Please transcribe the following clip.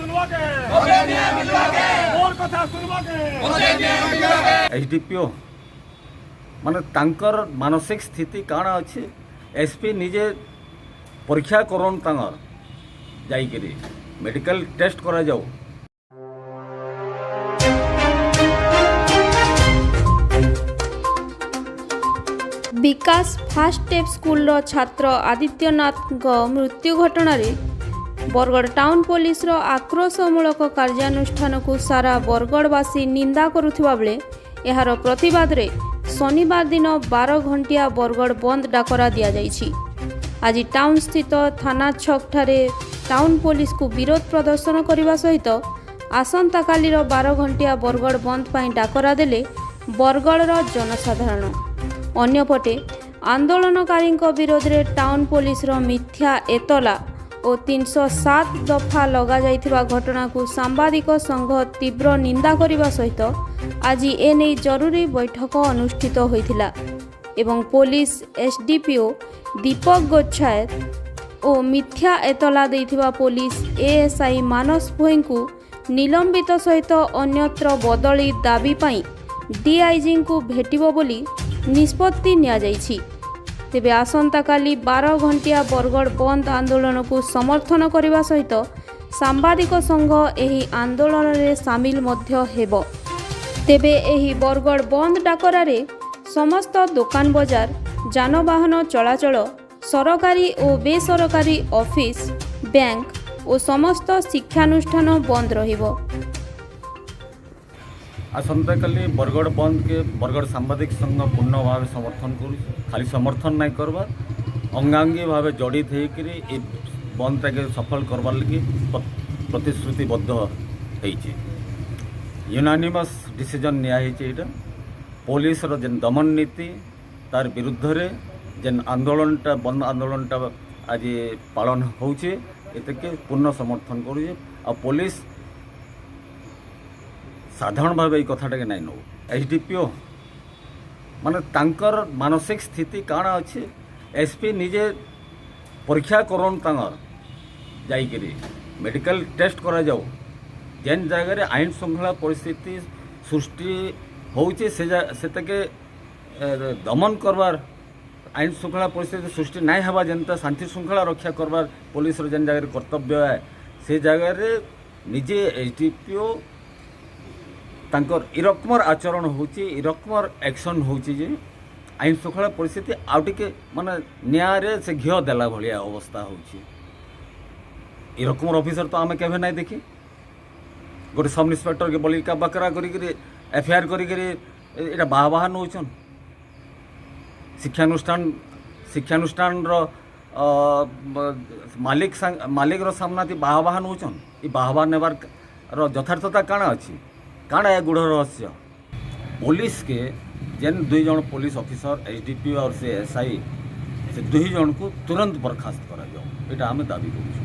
सुनवा के मोर कथा सुनवा के एसडीपीओ माने तांकर मानसिक स्थिति काण अच्छे एसपी निजे परीक्षा करन तांगर जाइकरी मेडिकल टेस्ट करा जाओ। विकास फास्ट स्टेप स्कूल छात्र आदित्यनाथ मृत्यु घटना बरगढ़ टाउन पुलिस आक्रोशमूलक कार्यानुष्ठान को सारा बरगढ़वासी निंदा करुथिबा बेले एहार प्रतिवाद रे शनिवार दिन 12 घंटिया बरगढ़ बंद डाकरा दिया जाइछि। आज टाउन स्थित थाना छक ठारे टाउन पुलिस को विरोध प्रदर्शन करने सहित आसंता कालीर 12 घंटिया बरगढ़ बंद पाई डाकरा देले बरगढ़ जनसाधारण। अन्यपटे आंदोलनकारी विरोध में टाउन पुलिस मिथ्या एतला और 307 दफा लगा जाइथिबा घटना को सांबादिक संघ तीव्र निंदा करने सहित आज एने जरूरी बैठक अनुष्ठित होइथिला एवं पुलिस एसडीपीओ दीपक गोच्छायत और मिथ्या एतला देइथिबा पुलिस एएसआई मानस भोई को निलंबित सहित अन्यत्र बदली दाबी पाई डीआईजी को भेटिबो बोली निष्पत्ति निया जाइछि। तेबे आसंता काली 12 घंटिया बरगढ़ बंद आंदोलन को समर्थन करने सहित सांबादिक संघ एही आंदोलन में सामिल मध्य हेबो। तेबे एही बरगढ़ बंद डाकरा रे समस्त दुकान बजार जानवाहन चलाचल सरकारी और बेसरकारी ऑफिस बैंक और समस्त शिक्षानुष्ठान बंद रहिबो। आसंता काली बरगढ़ बंद के बरगढ़ सांबादिक संघ पूर्ण भाव समर्थन कर खाली समर्थन नहीं करवा अंगांगी भाव जड़ित होकर बंद के सफल करवार लगी प्रतिश्रुतिबद्ध होती यूनानिमस डिसीजन निया पुलिस जेन दमन नीति तार विरुद्ध रे जेन आंदोलनटा बंद आंदोलनटा आज पालन होचे एतके पूर्ण समर्थन करुचे आ पुलिस साधारण भाव ये कथाटा के नाई नौ एसडीपीओ माने तांकर मानसिक स्थिति काण अच्छे एसपी निजे परीक्षा करन तांगर जाइकरी मेडिकल टेस्ट करा जाओ जेन जगह आईन श्रृंखला परिस्थिति सृष्टि होचे से तके दमन करवार आईन श्रृंखला परिस्थिति सृष्टि नहीं हवा जनता शांति श्रृंखला रक्षा करवार पुलिस जेन जगह कर्तव्य है से जगह निजे एसडीपीओ तांकर इरकमर आचरण होची इरकमर एक्शन होची जे आईन श्रृंखला परिस्थिति आउ टिके माने न्याय से घिओ देला भलिया अवस्था होची इरकमर ऑफिसर तो आमे केभे नहीं देखी गोटे सब इन्स्पेक्टर के बलिका बकरा करी एफआईआर करी एटा बाहा नौचन शिक्षानुष्ठान रो मालिक रो सामना ती बाहा नौचन ई बाहा नेबार रो यथार्थता काना अछि काण है गुढ़ रहस्य पुलिस के जेन 2 जन पुलिस ऑफिसर एसडीपीओ और से एसआई से 2 जन को तुरंत बर्खास्त करा जाओ ये आम दाबी करूँ।